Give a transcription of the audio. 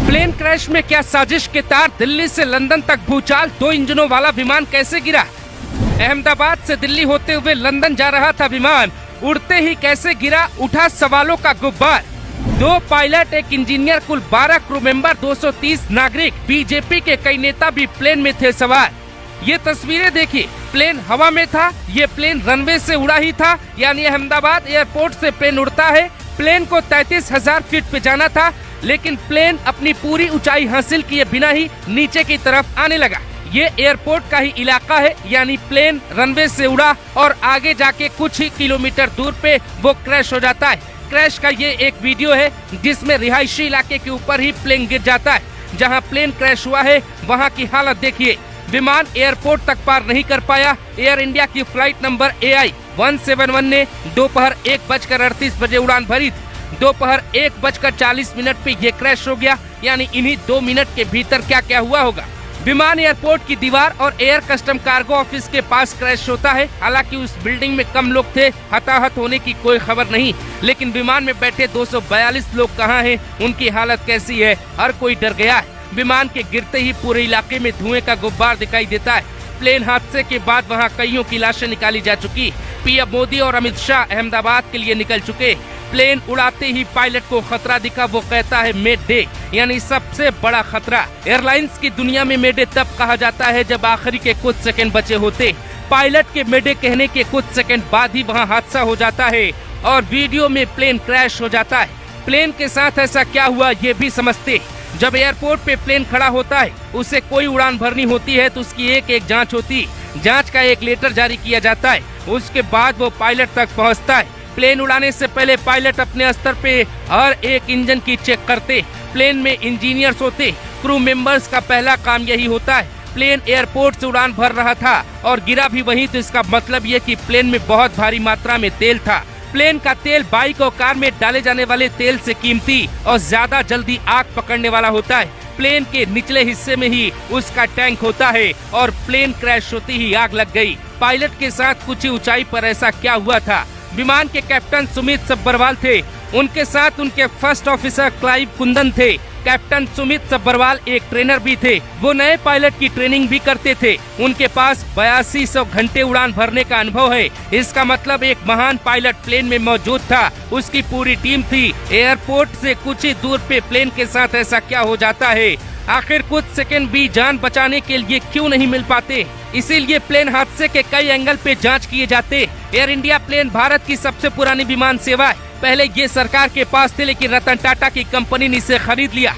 Plane crash में क्या साजिश के तार? दिल्ली से लंदन तक भूचाल, 2 इंजनों वाला विमान कैसे गिरा? अहमदाबाद से दिल्ली होते हुए लंदन जा रहा था विमान, उड़ते ही कैसे गिरा, उठा सवालों का गुब्बार। 2 पायलट, 1 इंजीनियर, कुल 12 क्रू मेंबर, 230 नागरिक, बीजेपी के कई नेता भी प्लेन में थे सवार। ये तस्वीरें देखिए, प्लेन हवा में था, ये प्लेन रनवे से उड़ा ही था, यानी अहमदाबाद एयरपोर्ट से प्लेन उड़ता है। प्लेन को 33,000 फीट पे जाना था, लेकिन प्लेन अपनी पूरी ऊंचाई हासिल किए बिना ही नीचे की तरफ आने लगा। ये एयरपोर्ट का ही इलाका है, यानी प्लेन रनवे से उड़ा और आगे जाके कुछ ही किलोमीटर दूर पे वो क्रैश हो जाता है। क्रैश का ये एक वीडियो है जिसमें रिहायशी इलाके के ऊपर ही प्लेन गिर जाता है। जहां प्लेन क्रैश हुआ है वहां की हालत देखिए। विमान एयरपोर्ट तक पार नहीं कर पाया। एयर इंडिया की फ्लाइट नंबर AI 171 ने दोपहर 1:38 बजे उड़ान भरी थी। दोपहर 1:40 पे ये क्रैश हो गया, यानी इन्हीं 2 मिनट के भीतर क्या क्या हुआ होगा। विमान एयरपोर्ट की दीवार और एयर कस्टम कार्गो ऑफिस के पास क्रैश होता है। हालांकि उस बिल्डिंग में कम लोग थे, हताहत होने की कोई खबर नहीं, लेकिन विमान में बैठे 242 लोग कहाँ हैं, उनकी हालत कैसी है, हर कोई डर गया है। विमान के गिरते ही पूरे इलाके में धुएं का गुब्बार दिखाई देता है। प्लेन हादसे के बाद वहां कईयों की लाशें निकाली जा चुकी। पीएम मोदी और अमित शाह अहमदाबाद के लिए निकल चुके। प्लेन उड़ाते ही पायलट को खतरा दिखा, वो कहता है मे डे, यानी सबसे बड़ा खतरा। एयरलाइंस की दुनिया में मे डे तब कहा जाता है जब आखिरी के कुछ सेकंड बचे होते। पायलट के मे डे कहने के कुछ सेकंड बाद ही वहां हादसा हो जाता है और वीडियो में प्लेन क्रैश हो जाता है। प्लेन के साथ ऐसा क्या हुआ ये भी समझते। जब एयरपोर्ट पे प्लेन खड़ा होता है, उसे कोई उड़ान भरनी होती है तो उसकी एक जांच होती है। जांच का एक लेटर जारी किया जाता है, उसके बाद वो पायलट तक पहुंचता है। प्लेन उड़ाने से पहले पायलट अपने स्तर पे हर एक इंजन की चेक करते। प्लेन में इंजीनियर्स होते, क्रू मेंबर्स का पहला काम यही होता है। प्लेन एयरपोर्ट से उड़ान भर रहा था और गिरा भी वहीं, तो इसका मतलब ये कि प्लेन में बहुत भारी मात्रा में तेल था। प्लेन का तेल बाइक और कार में डाले जाने वाले तेल से कीमती और ज्यादा जल्दी आग पकड़ने वाला होता है। प्लेन के निचले हिस्से में ही उसका टैंक होता है और प्लेन क्रैश होते ही आग लग गई। पायलट के साथ कुछ ही ऊंचाई पर ऐसा क्या हुआ था? विमान के कैप्टन सुमित सब्बरवाल थे, उनके साथ उनके फर्स्ट ऑफिसर क्लाइव कुंदन थे। कैप्टन सुमित सब्बरवाल एक ट्रेनर भी थे, वो नए पायलट की ट्रेनिंग भी करते थे। उनके पास 8200 घंटे उड़ान भरने का अनुभव है। इसका मतलब एक महान पायलट प्लेन में मौजूद था, उसकी पूरी टीम थी। एयरपोर्ट से कुछ ही दूर पे प्लेन के साथ ऐसा क्या हो जाता है? आखिर कुछ सेकंड भी जान बचाने के लिए क्यों नहीं मिल पाते? इसीलिए प्लेन हादसे के कई एंगल पे जांच किए जाते। एयर इंडिया प्लेन भारत की सबसे पुरानी विमान सेवा है। पहले ये सरकार के पास थे, लेकिन रतन टाटा की कंपनी ने इसे खरीद लिया।